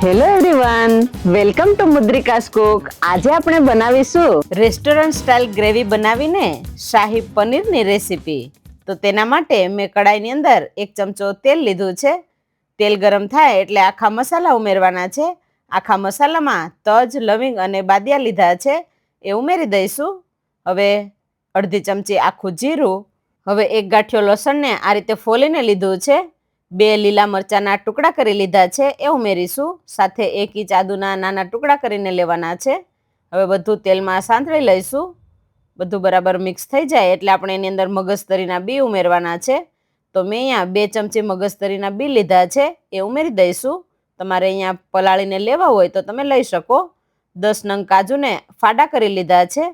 Hello everyone, welcome to Mudrika's cook. આજે આપણે બનાવીશું રેસ્ટોરન્ટ સ્ટાઇલ ગ્રેવી બનાવીને શાહી પનીરની રેસીપી. તો તેના માટે મેં કડાઈની અંદર 1 ચમચો તેલ લીધું છે. તેલ ગરમ થાય એટલે આખા મસાલા ઉમેરવાના છે. આખા મસાલામાં તજ, લવિંગ અને બાદિયા લીધા છે, એ ઉમેરી દઈશું. હવે અડધી ચમચી આખું જીરું. હવે 1 ગાંઠિયો લસણને આ રીતે ફોલીને લીધું છે. 2 લીલા મરચાના ટુકડા કરી લીધા છે, એ ઉમેરીશું. સાથે 1 ઇંચ આદુના નાના ટુકડા કરીને લેવાના છે. હવે બધું તેલમાં સાંતળી લઈશું. બધું બરાબર મિક્સ થઈ જાય એટલે આપણે એની અંદર મગજતરીના બી ઉમેરવાના છે. તો મેં અહીંયા 2 ચમચી મગજતરીના બી લીધા છે, એ ઉમેરી દઈશું. તમારે અહીંયા પલાળીને લેવા હોય તો તમે લઈ શકો. 10 નંગ કાજુને ફાડા કરી લીધા છે.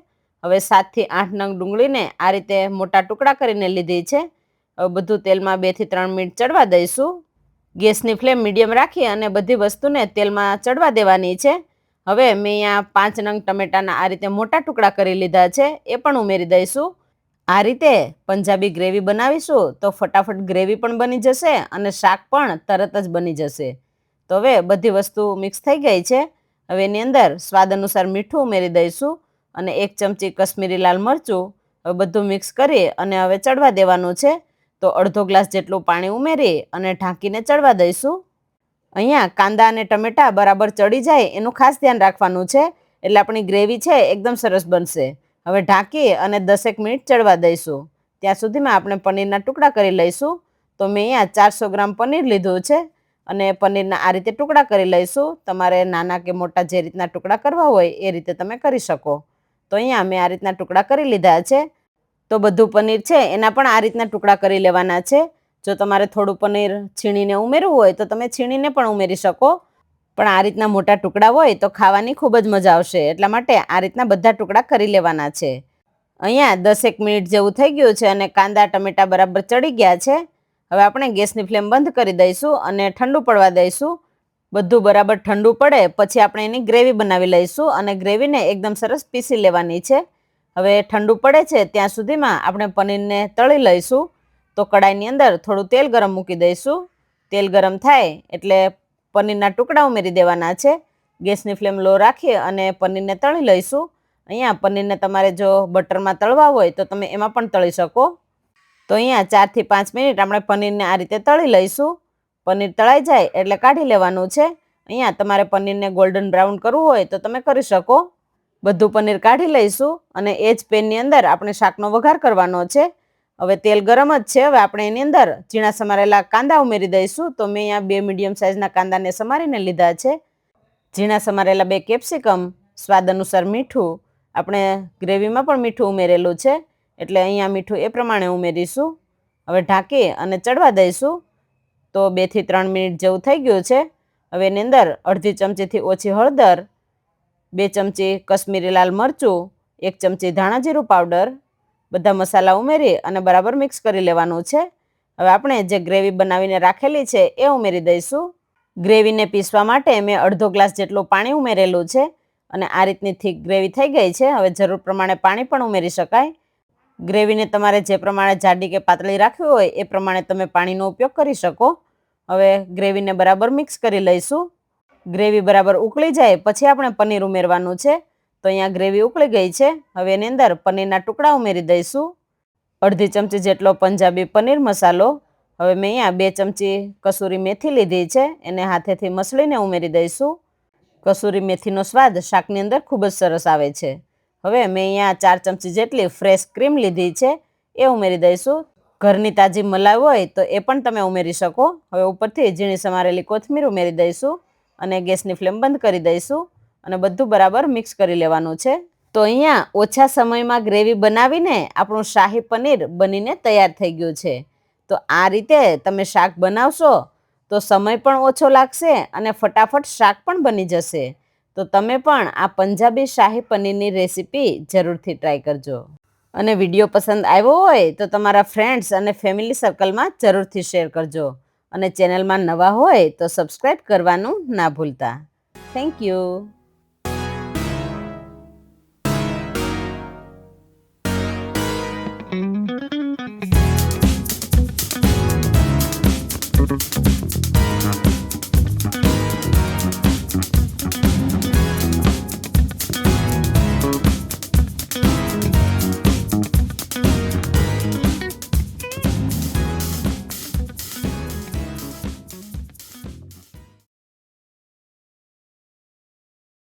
હવે 7 થી 8 નંગ ડુંગળીને આ રીતે મોટા ટુકડા કરીને લીધી છે. હવે બધું તેલમાં 2 થી 3 મિનિટ ચડવા દઈશું. ગેસની ફ્લેમ મીડિયમ રાખી અને બધી વસ્તુને તેલમાં ચડવા દેવાની છે. હવે મેં અહીંયા 5 નંગ ટમેટાના આ રીતે મોટા ટુકડા કરી લીધા છે, એ પણ ઉમેરી દઈશું. આ રીતે પંજાબી ગ્રેવી બનાવીશું તો ફટાફટ ગ્રેવી પણ બની જશે અને શાક પણ તરત જ બની જશે. તો હવે બધી વસ્તુ મિક્સ થઈ ગઈ છે. હવે એની અંદર સ્વાદ અનુસાર મીઠું ઉમેરી દઈશું અને 1 ચમચી કશ્મીરી લાલ મરચું. હવે બધું મિક્સ કરી અને હવે ચડવા દેવાનું છે. તો અડધો ગ્લાસ જેટલું પાણી ઉમેરી અને ઢાંકીને ચડવા દઈશું. અહીંયા કાંદા અને ટમેટા બરાબર ચડી જાય એનું ખાસ ધ્યાન રાખવાનું છે, એટલે આપણી ગ્રેવી છે એકદમ સરસ બનશે. હવે ઢાંકી અને 10 મિનિટ ચડવા દઈશું. ત્યાં સુધીમાં આપણે પનીરના ટુકડા કરી લઈશું. તો મેં અહીંયા 400 ગ્રામ પનીર લીધું છે અને પનીરના આ રીતે ટુકડા કરી લઈશું. તમારે નાના કે મોટા જે રીતના ટુકડા કરવા હોય એ રીતે તમે કરી શકો. તો અહીંયા મેં આ રીતના ટુકડા કરી લીધા છે. તો બધું પનીર છે એના પણ આ રીતના ટુકડા કરી લેવાના છે. જો તમારે થોડું પનીર છીણીને ઉમેરવું હોય તો તમે છીણીને પણ ઉમેરી શકો, પણ આ રીતના મોટા ટુકડા હોય તો ખાવાની ખૂબ જ મજા આવશે, એટલા માટે આ રીતના બધા ટુકડા કરી લેવાના છે. અહીંયા 10 મિનિટ જેવું થઈ ગયું છે અને કાંદા ટમેટા બરાબર ચડી ગયા છે. હવે આપણે ગેસની ફ્લેમ બંધ કરી દઈશું અને ઠંડુ પડવા દઈશું. બધું બરાબર ઠંડુ પડે પછી આપણે એની ગ્રેવી બનાવી લઈશું અને ગ્રેવીને એકદમ સરસ પીસી લેવાની છે. હવે ઠંડુ પડે છે ત્યાં સુધીમાં આપણે પનીરને તળી લઈશું. તો કડાઈની અંદર થોડું તેલ ગરમ મૂકી દઈશું. તેલ ગરમ થાય એટલે પનીરના ટુકડા ઉમેરી દેવાના છે. ગેસની ફ્લેમ લો રાખી અને પનીરને તળી લઈશું. અહીંયા પનીરને તમારે જો બટરમાં તળવા હોય તો તમે એમાં પણ તળી શકો. તો અહીંયા 4 થી 5 મિનિટ આપણે પનીરને આ રીતે તળી લઈશું. પનીર તળાઈ જાય એટલે કાઢી લેવાનું છે. અહીંયા તમારે પનીરને ગોલ્ડન બ્રાઉન કરવું હોય તો તમે કરી શકો. બધું પનીર કાઢી લઈશું અને એ જ પેનની અંદર આપણે શાકનો વઘાર કરવાનો છે. હવે તેલ ગરમ જ છે. હવે આપણે એની અંદર ઝીણા સમારેલા કાંદા ઉમેરી દઈશું. તો મેં અહીંયા 2 મીડિયમ સાઇઝના કાંદાને સમારીને લીધા છે. ઝીણા સમારેલા 2 કેપ્સિકમ, સ્વાદ અનુસાર મીઠું. આપણે ગ્રેવીમાં પણ મીઠું ઉમેરેલું છે એટલે અહીંયા મીઠું એ પ્રમાણે ઉમેરીશું. હવે ઢાંકી અને ચડવા દઈશું. તો 2 થી 3 મિનિટ જેવું થઈ ગયું છે. હવે એની અંદર અડધી ચમચીથી ઓછી હળદર, 2 ચમચી કશ્મીરી લાલ મરચું, 1 ચમચી ધાણા જીરું પાવડર, બધા મસાલા ઉમેરી અને બરાબર મિક્સ કરી લેવાનું છે. હવે આપણે જે ગ્રેવી બનાવીને રાખેલી છે એ ઉમેરી દઈશું. ગ્રેવીને પીસવા માટે મેં અડધો ગ્લાસ જેટલું પાણી ઉમેરેલું છે અને આ રીતની થીક ગ્રેવી થઈ ગઈ છે. હવે જરૂર પ્રમાણે પાણી પણ ઉમેરી શકાય. ગ્રેવીને તમારે જે પ્રમાણે જાડી કે પાતળી રાખવી હોય એ પ્રમાણે તમે પાણીનો ઉપયોગ કરી શકો. હવે ગ્રેવીને બરાબર મિક્સ કરી લઈશું. ગ્રેવી બરાબર ઉકળી જાય પછી આપણે પનીર ઉમેરવાનું છે. તો અહીંયા ગ્રેવી ઉકળી ગઈ છે. હવે એની અંદર પનીરના ટુકડા ઉમેરી દઈશું. અડધી ચમચી જેટલો પંજાબી પનીર મસાલો. હવે મેં અહીંયા 2 ચમચી કસૂરી મેથી લીધી છે, એને હાથેથી મસળીને ઉમેરી દઈશું. કસૂરી મેથીનો સ્વાદ શાકની અંદર ખૂબ જ સરસ આવે છે. હવે મેં અહીંયા 4 ચમચી જેટલી ફ્રેશ ક્રીમ લીધી છે, એ ઉમેરી દઈશું. ઘરની તાજી મલાઈ હોય તો એ પણ તમે ઉમેરી શકો. હવે ઉપરથી ઝીણી સમારેલી કોથમીર ઉમેરી દઈશું અને ગેસની ફ્લેમ બંધ કરી દઈશું અને બધું બરાબર મિક્સ કરી લેવાનું છે. તો અહીંયા ઓછા સમયમાં ગ્રેવી બનાવીને આપણું શાહી પનીર બનીને તૈયાર થઈ ગયું છે. તો આ રીતે તમે શાક બનાવશો તો સમય પણ ઓછો લાગશે અને ફટાફટ શાક પણ બની જશે. તો તમે પણ આ પંજાબી શાહી પનીરની રેસીપી જરૂરથી ટ્રાય કરજો. અને વિડીયો પસંદ આવ્યો હોય તો તમારા ફ્રેન્ડ્સ અને ફેમિલી સર્કલમાં જરૂરથી શેર કરજો. અને ચેનલમાં નવા હોય તો સબસ્ક્રાઈબ કરવાનું ના ભૂલતા. Thank you.